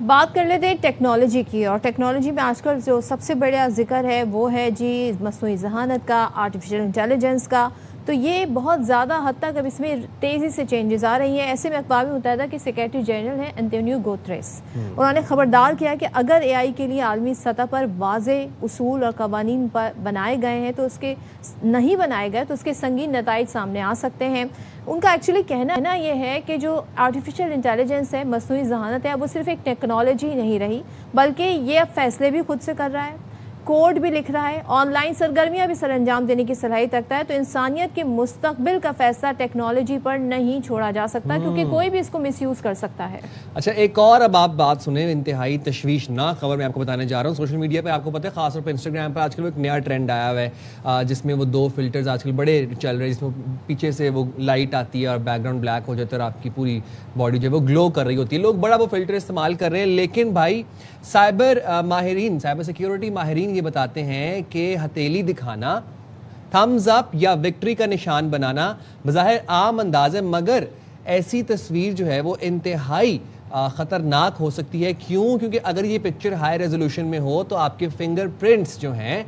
बात कर लेते हैं टेक्नोलॉजी की, और टेक्नोलॉजी में आजकल जो सबसे बड़ा जिक्र है वो है जी मस्नूई ज़हानत का, आर्टिफिशियल इंटेलिजेंस का। तो ये बहुत ज़्यादा हद तक अब इसमें तेज़ी से चेंजेस आ रही हैं। ऐसे में अक़वाम मुत्तहिदा के सेक्रेटरी जनरल हैं एंटोनियो गुतरेस, उन्होंने खबरदार किया कि अगर एआई के लिए आलमी सतह पर वाज़ेह उसूल और कवानीन पर बनाए गए हैं तो उसके नहीं बनाए गए तो उसके संगीन नताइज सामने आ सकते हैं। उनका एक्चुअली कहना ये है कि जो आर्टिफिशियल इंटेलिजेंस है, मस्नूई ज़हानत है, वो सिर्फ एक टेक्नोलॉजी नहीं रही, बल्कि ये अब फैसले भी खुद से कर रहा है, कोड भी लिख रहा है, ऑनलाइन सरगर्मियां भी सरअंजाम देने की सलाहियत रखता है। तो इंसानियत के मुस्तकबिल का फैसला टेक्नोलॉजी पर नहीं छोड़ा जा सकता, क्योंकि कोई भी इसको मिसयूज कर सकता है। अच्छा, एक और अब आप बात सुने, इंतहाई तशवीशनाक खबर मैं आपको बताने जा रहा हूँ। सोशल मीडिया पे आपको पता है, खासतौर पर इंस्टाग्राम पर आजकल एक नया ट्रेंड आया हुआ है, जिसमें वो 2 फिल्टर्स आजकल बड़े चल रहे हैं, जिसमें पीछे से वो लाइट आती है और बैकग्राउंड ब्लैक हो जाता है और आपकी पूरी बॉडी जो है वो ग्लो कर रही होती है। लोग बड़ा वो फिल्टर इस्तेमाल कर रहे हैं, लेकिन भाई साइबर सिक्योरिटी माहिरीन ये बताते हैं कि हथेली दिखाना, थम्स अप या विक्ट्री का निशान बनाना बज़ाहिर आम अंदाज है, मगर ऐसी तस्वीर जो है वो इंतहाई ख़तरनाक हो सकती है। क्यों? क्योंकि अगर ये पिक्चर हाई रेजोल्यूशन में हो तो आपके फिंगरप्रिंट्स जो हैं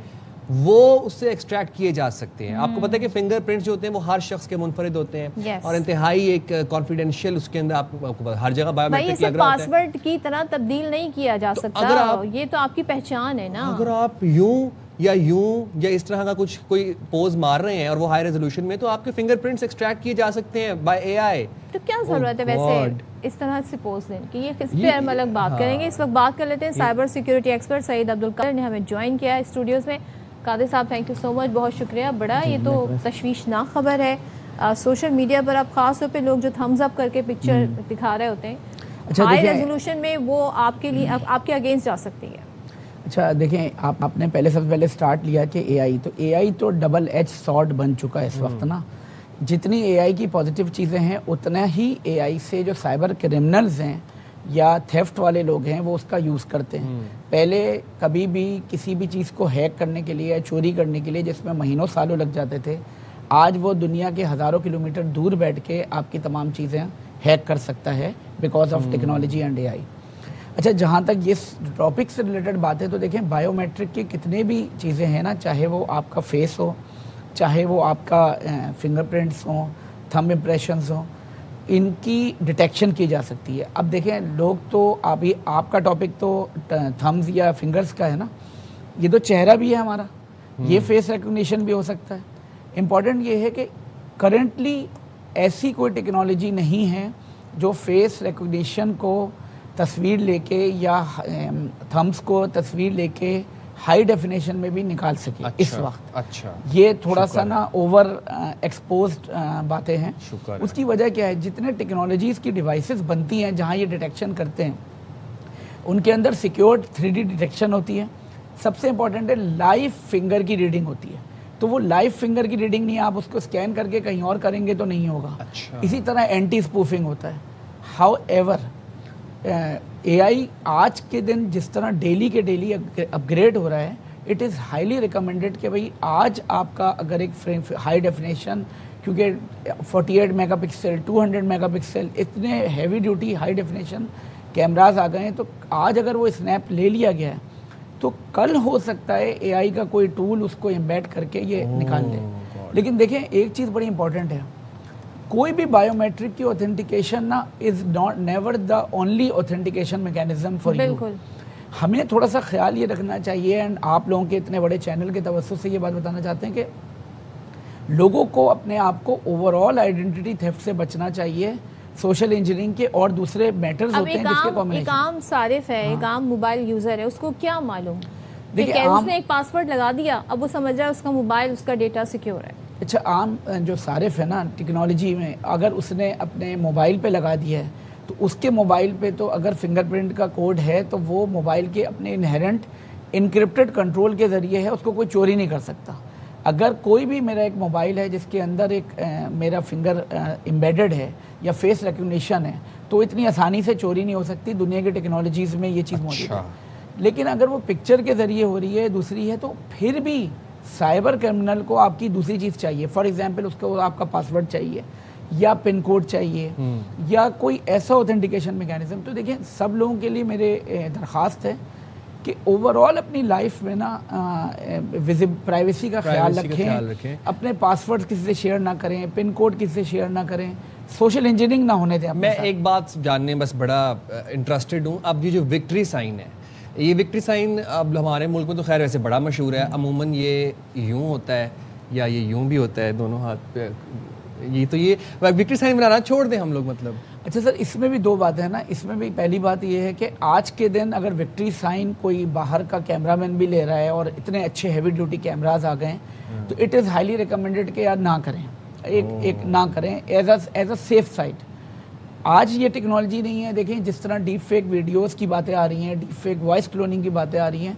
वो उससे एक्सट्रैक्ट किए जा सकते हैं। आपको पता है कि फिंगरप्रिंट्स जो होते हैं वो हर शख्स के मुनफरिद होते हैं, और इंतहाई एक कॉन्फिडेंशियल, उसके अंदर आपको हर जगह बायोमेट्रिक लग रहा होता है। पासवर्ड की तरह तब्दील नहीं किया जा सकता। अगर आप, ये तो आपकी पहचान है ना। अगर आप यूं या इस तरह का कुछ कोई पोज मार रहे हैं और वो हाई रेजोल्यूशन में, तो आपके फिंगरप्रिंट्स एक्सट्रैक्ट किए जा सकते हैं बाय एआई। तो क्या जरूरत है वैसे इस तरह से पोज देने की? ये किस पे हम अलग बात करेंगे। इस वक्त बात कर लेते हैं cyber security expert Syed Abdul Qadir ने हमें ज्वाइन किया है स्टूडियोज में। कादिर साहब, थैंक यू सो मच, बहुत शुक्रिया। बड़ा ये तो तशवीशनाक खबर है। सोशल मीडिया पर अब खास तौर पे लोग जो थम्स अप करके पिक्चर दिखा रहे होते हैं, हाई रेजोल्यूशन में, वो आपके लिए आपके अगेंस्ट जा सकती है। अच्छा देखें, आपने सबसे पहले स्टार्ट लिया कि एआई, तो एआई तो डबल एज सॉर्ड बन चुका है इस वक्त ना। जितनी एआई की पॉजिटिव चीज़ें हैं, उतना ही एआई से जो साइबर क्रिमिनल्स हैं या थेफ्ट वाले लोग हैं वो उसका यूज़ करते हैं। पहले कभी भी किसी भी चीज़ को हैक करने के लिए या चोरी करने के लिए जिसमें महीनों सालों लग जाते थे, आज वो दुनिया के हज़ारों किलोमीटर दूर बैठ के आपकी तमाम चीज़ें हैक कर सकता है because of technology and AI. अच्छा, जहाँ तक ये टॉपिक से रिलेटेड बात है, तो देखें बायोमेट्रिक की कितने भी चीज़ें हैं ना, चाहे वो आपका फेस हो, चाहे वो आपका फिंगरप्रिंट्स हों, थंब इम्प्रेशंस हों, इनकी डिटेक्शन की जा सकती है। अब देखें, लोग तो अभी आपका टॉपिक तो थम्स या फिंगर्स का है ना, ये तो चेहरा भी है हमारा, ये फेस रिकग्निशन भी हो सकता है। इम्पॉर्टेंट ये है कि करेंटली ऐसी कोई टेक्नोलॉजी नहीं है जो फेस रिकग्निशन को तस्वीर लेके या थम्स को तस्वीर लेके हाई डेफिनेशन में भी निकाल सके। अच्छा, इस वक्त अच्छा, ये थोड़ा सा ना ओवर एक्सपोज्ड बातें हैं। उसकी वजह क्या है, जितने टेक्नोलॉजीज़ की डिवाइसेस बनती हैं जहाँ ये डिटेक्शन करते हैं, उनके अंदर सिक्योर्ड 3D डिटेक्शन होती है। सबसे इंपॉर्टेंट है लाइव फिंगर की रीडिंग होती है। तो वो लाइव फिंगर की रीडिंग नहीं, आप उसको स्कैन करके कहीं और करेंगे तो नहीं होगा। अच्छा। इसी तरह एंटी स्पूफिंग होता है। हाउ एवर एआई आज के दिन जिस तरह डेली के डेली अपग्रेड हो रहा है, इट इज़ हाईली रिकमेंडेड कि भाई आज आपका अगर एक हाई डेफिनेशन, क्योंकि 48 मेगापिक्सल 200 मेगापिक्सल इतने heavy duty high definition cameras आ गए हैं, तो आज अगर वो स्नैप ले लिया गया है तो कल हो सकता है एआई का कोई टूल उसको एम्बेड करके ये निकाल ले। लेकिन देखें, एक चीज़ बड़ी इंपॉर्टेंट है, कोई भी बायोमेट्रिक की ऑथेंटिकेशन ना is not never the only authentication mechanism for you. हमें थोड़ा सा ख्याल ये रखना चाहिए, एंड आप लोगों के इतने बड़े चैनल के तवज्जुह से ये बात बताना चाहते हैं कि लोगों को अपने आप को ओवरऑल आइडेंटिटी थेफ्ट से बचना चाहिए। सोशल इंजीनियरिंग के और दूसरे मैटर्स होते हैं जिसके कॉम्बिनेशन। एक आम सारिफ है, एक आम मोबाइल यूजर है, उसको क्या मालूम? देखिए, उसने एक पासवर्ड लगा दिया, अब वो समझ रहा है उसका मोबाइल, उसका डेटा सिक्योर है। अच्छा, आम जो सारिफ है ना टेक्नोलॉजी में, अगर उसने अपने मोबाइल पे लगा दिया है तो उसके मोबाइल पे तो अगर फिंगरप्रिंट का कोड है तो वो मोबाइल के अपने इनहेरेंट इनक्रिप्टेड कंट्रोल के ज़रिए है, उसको कोई चोरी नहीं कर सकता। अगर कोई भी मेरा एक मोबाइल है जिसके अंदर एक मेरा फिंगर एम्बेडेड है या फेस रिकग्निशन है, तो इतनी आसानी से चोरी नहीं हो सकती। दुनिया की टेक्नोलॉजीज़ में ये चीज़ मौजूद है। लेकिन अगर वो पिक्चर के ज़रिए हो रही है, दूसरी है, तो फिर भी साइबर क्रिमिनल को आपकी दूसरी चीज़ चाहिए। फॉर एग्जांपल, उसको आपका पासवर्ड चाहिए या पिन कोड चाहिए या कोई ऐसा ऑथेंटिकेशन मैकेनिज्म। तो देखिए सब लोगों के लिए मेरे दरख्वास्त है कि ओवरऑल अपनी लाइफ में ना प्राइवेसी का ख्याल रखें, अपने पासवर्ड किसी से शेयर ना करें, पिन कोड किसी से शेयर ना करें, सोशल इंजीनियरिंग ना होने दें। मैं एक बात जानने बस बड़ा इंटरेस्टेड हूँ, अब ये जो विक्ट्री साइन है, ये विक्ट्री साइन अब हमारे मुल्क में तो खैर वैसे बड़ा मशहूर है, अमूमन ये यूँ होता है या ये यूँ भी होता है, दोनों हाथ पे ये विक्ट्री साइन बनाना छोड़ दें हम लोग मतलब। अच्छा सर, इसमें भी दो बातें हैं ना। इसमें भी पहली बात ये है कि आज के दिन अगर विक्ट्री साइन कोई बाहर का कैमरामैन भी ले रहा है और इतने अच्छे हैवी ड्यूटी कैमराज आ गए हैं तो इट इज़ हाईली रिकमेंडेड कि यार ना करें, एक ना करें एज अ सेफ साइड। आज ये टेक्नोलॉजी नहीं है। देखें जिस तरह डीप फेक वीडियोस की बातें आ रही हैं, डीप फेक वॉइस क्लोनिंग की बातें आ रही हैं,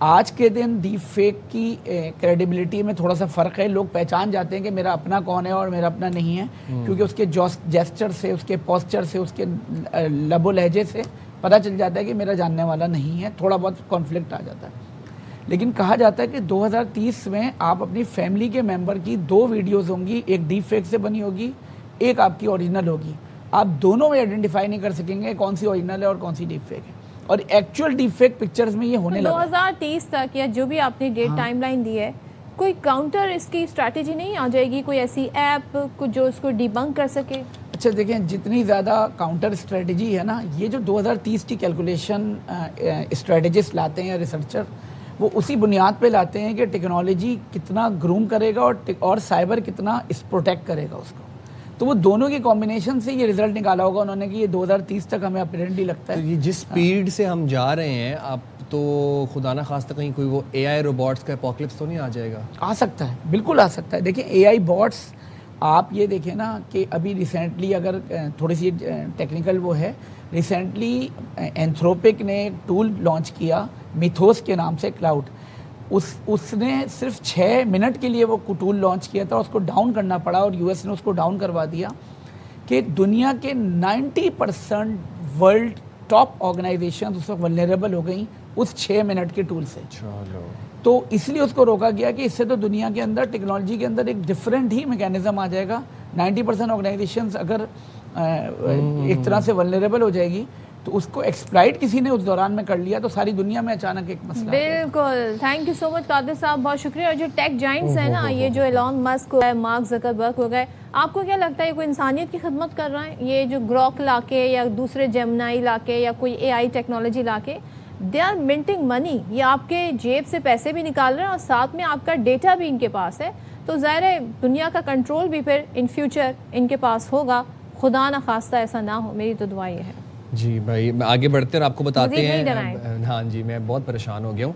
आज के दिन डीप फेक की क्रेडिबिलिटी में थोड़ा सा फ़र्क है। लोग पहचान जाते हैं कि मेरा अपना कौन है और मेरा अपना नहीं है, क्योंकि उसके जेस्चर से, उसके पोस्चर से, उसके लबो लहजे से पता चल जाता है कि मेरा जानने वाला नहीं है। थोड़ा बहुत कॉन्फ्लिक्ट आ जाता है। लेकिन कहा जाता है कि 2030 में आप अपनी फैमिली के मेंबर की 2 वीडियोज़ होंगी, एक डीप फेक से बनी होगी, एक आपकी ओरिजिनल होगी। आप दोनों में आइडेंटिफाई नहीं कर सकेंगे कौन सी ओरिजिनल है और कौन सी डीप फेक है। और एक्चुअल डीप फेक पिक्चर्स में ये होने लगा। 2030 तक या जो भी आपने डेट टाइमलाइन दी है, कोई काउंटर इसकी स्ट्रैटेजी नहीं आ जाएगी, कोई ऐसी ऐप जो इसको डिबंक कर सके? अच्छा देखें, जितनी ज़्यादा काउंटर स्ट्रेटजी है ना, ये जो 2030 की कैलकुलेशन स्ट्रेटजिस्ट लाते हैं या रिसर्चर, वो उसी बुनियाद पे लाते हैं कि टेक्नोलॉजी कितना ग्रूम करेगा और साइबर कितना प्रोटेक्ट करेगा उसको। तो वो दोनों के कॉम्बिनेशन से ये रिजल्ट निकाला होगा उन्होंने कि ये 2030 तक हमें अपेरेंटली लगता है। तो ये जिस स्पीड से हम जा रहे हैं अब, तो खुदा ना खास्ता कहीं कोई वो एआई रोबोट्स का एपोकलिप्स तो नहीं आ जाएगा? आ सकता है, बिल्कुल आ सकता है। देखिए एआई बॉट्स, आप ये देखें ना कि अभी रिसेंटली, अगर थोड़ी सी टेक्निकल वो है, रिसेंटली एंथ्रोपिक ने एक टूल लॉन्च किया मिथोस के नाम से, क्लाउड। उसने सिर्फ 6 मिनट के लिए वो टूल लॉन्च किया था, उसको डाउन करना पड़ा और यूएस ने उसको डाउन करवा दिया कि दुनिया के 90% वर्ल्ड टॉप ऑर्गेनाइजेशन उस वक्त वल्नरेबल हो गई उस 6 मिनट के टूल से। चलो, तो इसलिए उसको रोका गया कि इससे तो दुनिया के अंदर टेक्नोलॉजी के अंदर एक डिफरेंट ही मैकेनिज्म आ जाएगा। 90% ऑर्गेनाइजेशंस अगर एक तरह से वल्नरेबल हो जाएगी तो उसको एक्सप्लॉइट किसी ने उस दौरान में कर लिया तो सारी दुनिया में अचानक एक मसला। बिल्कुल, thank you so much Qadir साहब, बहुत शुक्रिया। और जो टेक जाइंट्स हैं ना, ये जो एलॉन मस्क है, मार्क ज़करबर्ग हो गए, आपको क्या लगता है ये कोई इंसानियत की खिदमत कर रहा है? ये जो ग्रॉक लाके या दूसरे जेमिनाई लाके या कोई एआई टेक्नोलॉजी लाके, दे आर मिंटिंग मनी। ये आपके जेब से पैसे भी निकाल रहे हैं और साथ में आपका डेटा भी इनके पास है। तो ज़ाहिर है दुनिया का कंट्रोल भी फिर इन फ्यूचर इनके पास होगा। खुदा ना खास्ता ऐसा ना हो, मेरी तो दुआ ये है। जी भाई, आगे बढ़ते हैं और आपको बताते मज़ीद नहीं हैं। डराएं। हाँ जी, मैं बहुत परेशान हो गया हूँ।